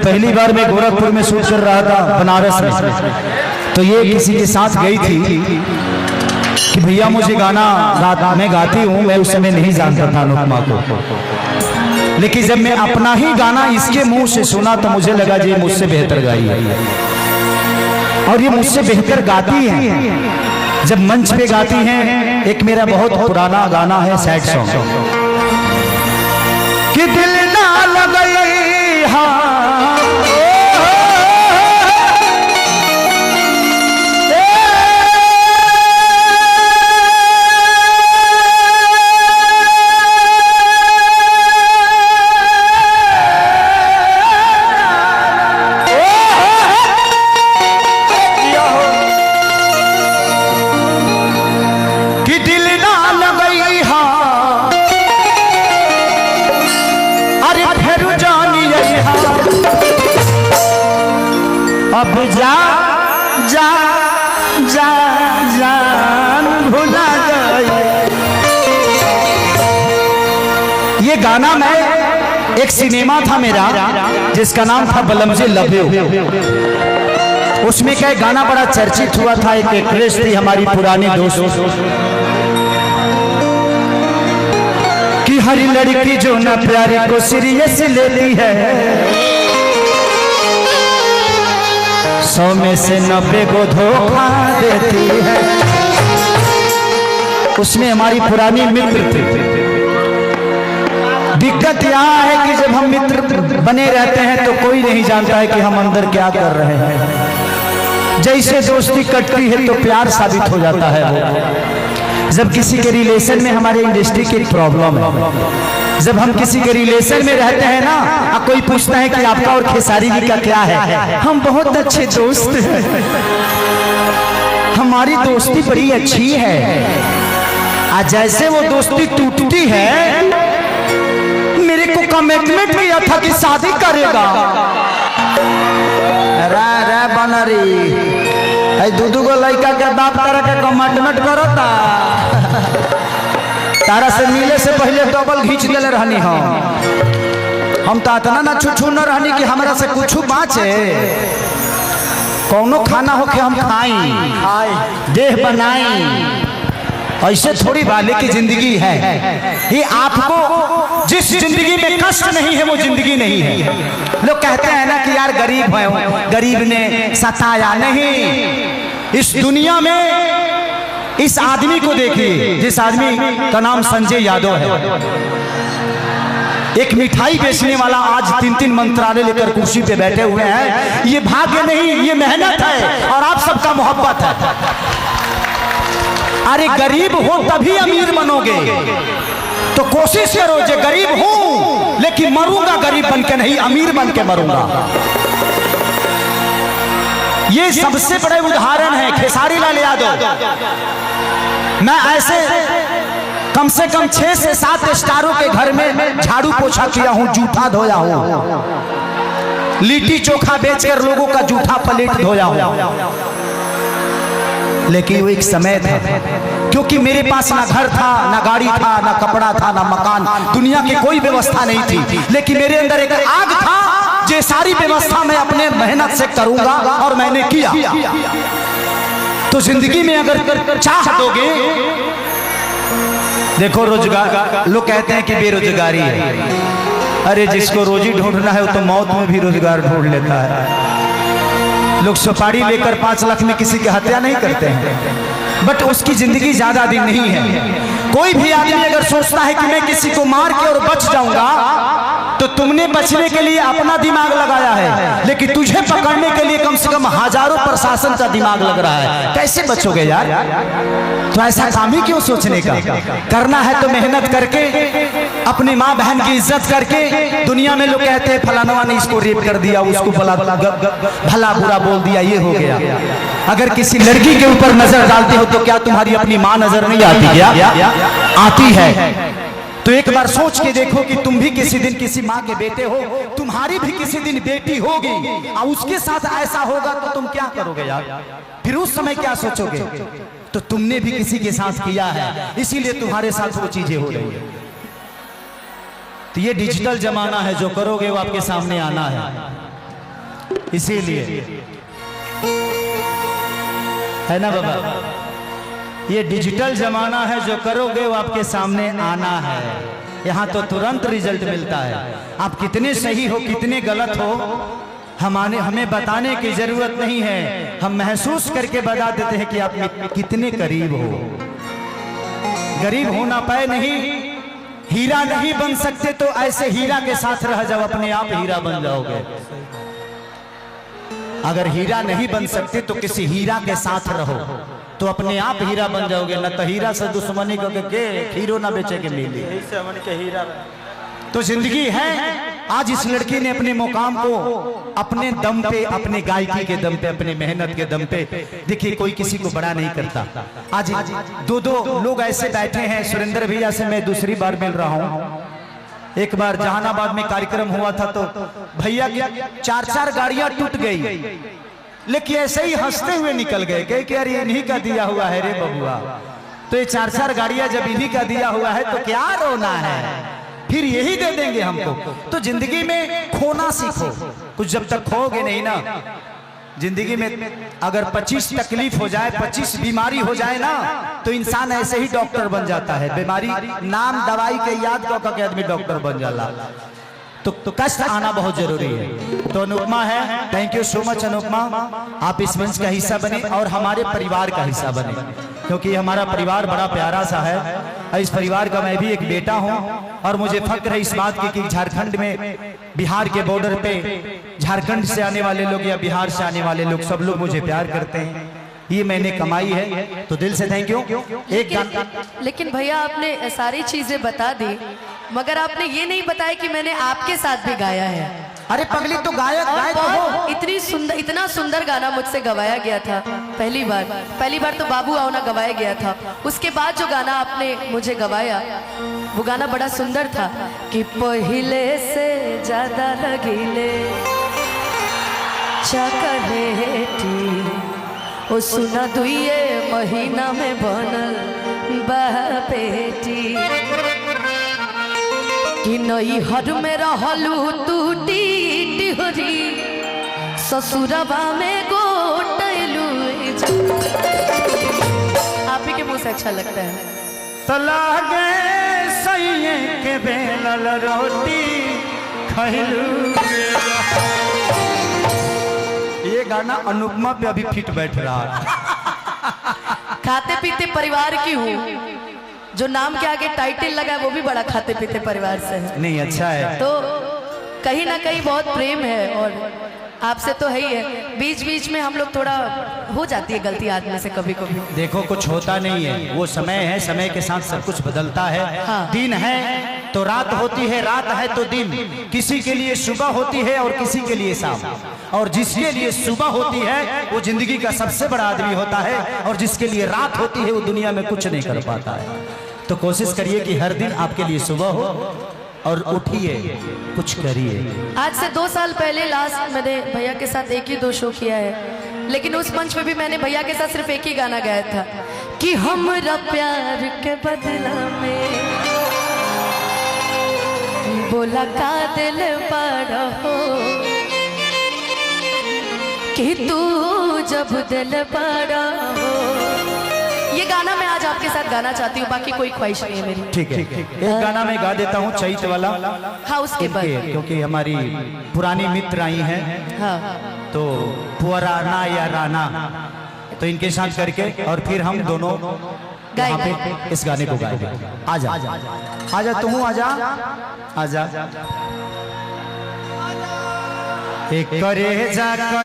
पहली बार मैं गोरखपुर में शूट कर रहा था बनारस में, तो ये किसी के साथ गई थी कि भैया मुझे गाना मैं गाती हूँ। मैं उस समय नहीं जानता था अनुपमा को, लेकिन जब मैं अपना ही गाना इसके मुंह से सुना तो मुझे लगा जी मुझसे बेहतर गाई है और ये मुझसे बेहतर गाती है। जब मंच पे गाती हैं, एक मेरा बहुत पुराना गाना है सैड सॉन्ग कि दिल ना लगे हाँ अब जा जा जा जान भुला गए। ये गाना मैं एक सिनेमा था मेरा जिसका नाम था बलमजे लभ्यो। उसमें क्या गाना बड़ा चर्चित हुआ था। एक एक्ट्रेस थी हमारी पुरानी दोस्त कि हर लड़की जो ना प्यारी को सीरियस लेती है 100 में से 90 को धोखा देती है। उसमें हमारी पुरानी मित्र थी। दिक्कत यहाँ है कि जब हम मित्र बने रहते हैं तो कोई नहीं जानता है कि हम अंदर क्या कर रहे हैं। जैसे दोस्ती कटती है तो प्यार साबित हो जाता है वो। जब किसी के रिलेशन में हमारे इंडस्ट्री की प्रॉब्लम है, जब हम किसी के रिलेशन में रहते हैं ना, कोई पूछता है कि आपका और खेसारी जी का क्या है, हम बहुत अच्छे दोस्त हैं, हमारी दोस्ती बड़ी अच्छी है। आज जैसे वो दोस्ती टूटती है, मेरे को कमिटमेंट किया था कि शादी करेगा। रे बनरी दूधू को लड़का के बाप तरह के कमिटमेंट करता तारा से मिले से पहले डबल घींच ले रहनी हम तो इतना ना छुछू न रहनी कि हमरा से कुछ बाँचे। कौनो खाना हो के हम खाई देह बनाई, ऐसे थोड़ी वाले की जिंदगी है। ये आपको जिस जिंदगी में कष्ट नहीं है वो जिंदगी नहीं है। लोग कहते हैं ना कि यार गरीब है, गरीब ने सताया नहीं। इस दुनिया में इस आदमी को देखिए, जिस आदमी का नाम संजय यादव है, एक मिठाई बेचने वाला आज 3-3 मंत्रालय लेकर कुर्सी पे बैठे हुए हैं। ये भाग्य नहीं, ये मेहनत है और आप सबका मोहब्बत है। अरे गरीब हो तभी अमीर बनोगे, तो कोशिश करो जो गरीब हूं लेकिन मरूंगा गरीब बन के नहीं, अमीर बन के मरूंगा। ये सबसे बड़े उदाहरण है खेसारी लाल यादव। मैं ऐसे कम से कम 6 से 7 स्टारों के घर में झाड़ू पोछा किया हूं, जूठा धोया हूं, लिट्टी चोखा बेचकर लोगों का जूठा प्लेट धोया हूं। लेकिन वो एक समय था, क्योंकि मेरे पास ना घर था, ना गाड़ी था, ना कपड़ा था, ना मकान, दुनिया की कोई व्यवस्था नहीं थी। लेकिन मेरे अंदर एक आग था, ये सारी व्यवस्था मैं अपने मेहनत से करूंगा और मैंने किया। तो जिंदगी में अगर चाह दोगे, देखो रोजगार, लोग कहते हैं कि बेरोजगारी है। अरे जिसको रोजी ढूंढना है वो तो मौत में भी रोजगार ढूंढ लेता है। लोग सुपारी लेकर 5 लाख में किसी की हत्या नहीं करते हैं, बट उसकी जिंदगी ज्यादा दिन नहीं है। कोई भी आदमी अगर सोचता है कि मैं किसी को मार के और बच जाऊंगा, तो तुमने बचने के लिए अपना दिमाग लगाया है, लेकिन तुझे पकड़ने के लिए कम से कम हजारों प्रशासन का दिमाग लग रहा है। कैसे बचोगे यार? तो ऐसा काम ही क्यों सोचने का? करना है तो मेहनत करके, अपनी माँ बहन की इज्जत करके। दुनिया में लोग कहते हैं फलानवा ने इसको रेप कर दिया, उसको भला बुरा बोल दिया, ये हो गया। अगर किसी लड़की के ऊपर नजर डालते हो तो क्या तुम्हारी अपनी माँ नजर नहीं आती? क्या आती है। तो एक बार सोच के देखो कि तुम भी किसी दिन किसी माँ के बेटे हो, तुम्हारी भी किसी दिन बेटी होगी और उसके साथ ऐसा होगा तो तुम क्या करोगे यार? फिर उस समय क्या सोचोगे? तो तुमने भी किसी के साथ किया है, इसीलिए तुम्हारे साथ वो चीजें हो रही है। तो ये डिजिटल जमाना है, जो करोगे वो आपके सामने आना है। इसीलिए है ना बाबा, ये डिजिटल जमाना है, जो करोगे वो आपके सामने आना है। यहाँ तो तुरंत रिजल्ट मिलता है। आप कितने सही हो कितने गलत हो हमें बताने की जरूरत नहीं है, हम महसूस करके बता देते हैं कि आप कितने करीब हो। गरीब हो ना पाए नहीं, हीरा नहीं बन सकते तो ऐसे हीरा के साथ रह जाओ, अपने आप हीरा बन जाओगे। अगर हीरा नहीं बन सकते तो किसी हीरा के साथ रहो तो अपने आप हीरा बन जाओगे। न तो हीरा से दुश्मनी को के हीरो ना बेचे के मिली, हीरा तो जिंदगी है। आज इस लड़की ने अपने मुकाम को अपने दम पे, अपने गायकी के दम पे, अपने मेहनत के दम पे, देखिए कोई किसी को बड़ा नहीं करता। आज दो लोग ऐसे बैठे हैं। सुरेंद्र भैया से मैं दूसरी बार मिल रहा हूँ। एक बार जहानाबाद में कार्यक्रम हुआ था तो भैया की 4 गाड़ियां टूट गई, लेकिन ऐसे ही हंसते हुए निकल गए, कहे कि अरे इन्हीं का दिया हुआ है रे बबुआ। तो ये 4 गाड़ियां जब इन्हीं का दिया हुआ है तो क्या रोना है, फिर यही दे देंगे हमको। तो जिंदगी में खोना सीखो, कुछ जब तक खोगे नहीं ना जिंदगी में। अगर 25 तकलीफ हो जाए, 25 बीमारी हो जाए ना, तो इंसान ऐसे ही डॉक्टर बन जाता है। बीमारी नाम दवाई के याद के आदमी डॉक्टर बन जाला। तो कष्ट आना बहुत जरूरी है। तो अनुपमा है, thank you so much Anupama, आप इस मंच का हिस्सा बने और हमारे परिवार का हिस्सा बने, क्योंकि हमारा परिवार बड़ा प्यारा सा है। इस परिवार का मैं भी एक बेटा हूं और मुझे फक्र है इस बात की कि झारखंड में, बिहार के बॉर्डर पे झारखंड से आने वाले लोग या बिहार से आने वाले लोग, सब लोग मुझे प्यार करते हैं। ये मैंने कमाई है, तो दिल से थैंक यू। लेकिन भैया आपने सारी चीजें बता दी, मगर आपने ये नहीं बताया कि मैंने आपके साथ भी गाया है। अरे पगली तो गायक तो हो। इतना सुंदर गाना मुझसे गवाया गया था पहली बार तो बाबू आओ ना गवाया गया था। उसके बाद जो गाना आपने मुझे गवाया वो गाना बड़ा सुंदर था कि पहले से ज्यादा लगिले चकलेटी, ओ सुना दुइये महीना में बनल बेटी, कि नई हर में रहलू तू टिहरी, ससुरबा में गोटलू। आप ही के मुंह से अच्छा लगता है। तलागे सैये के बेलल रोटी खैलू। ये गाना अनुपमा पे अभी फिट बैठ रहा। खाते पीते परिवार की हूँ, जो नाम के आगे टाइटल लगा है वो भी बड़ा खाते पीते परिवार से है। नहीं अच्छा है, तो कहीं ना कहीं बहुत प्रेम है और आपसे तो है ही है। बीच बीच में हम लोग थोड़ा हो जाती है गलती आदमी से कभी कभी। देखो कुछ होता नहीं है, वो समय है, समय के साथ सब कुछ बदलता है। हाँ। दिन है तो रात होती है, रात है तो दिन। किसी के लिए सुबह होती है और किसी के लिए शाम, और जिसके लिए सुबह होती है वो जिंदगी का सबसे बड़ा आदमी होता है, और जिसके लिए रात होती है वो दुनिया में कुछ नहीं कर पाता है। तो कोशिश करिए कि हर दिन आपके लिए सुबह हो और उठिए, कुछ करिए। आज से 2 साल पहले लास्ट मैंने भैया के साथ एक ही 2 शो किया है, लेकिन उस मंच पे भी मैंने भैया के साथ सिर्फ एक ही गाना गाया था कि हमरा प्यार के बदला में बोला का दिल पर हो, कि तू जब दिल पर हो। ये गाना मैं आज आपके साथ गाना चाहती हूँ, बाकी कोई ख्वाहिश नहीं है मेरी। ठीक है, एक गाना मैं गा देता हूँ चैत वाला। हाँ उसके बाद, क्योंकि हमारी पुरानी मित्र आई हैं। हाँ। तो पुराना या राना, तो इनके साथ करके और फिर हम दोनों पे इस गाने को गाएंगे। आजा आजा तू आजा आजा, एक करे जा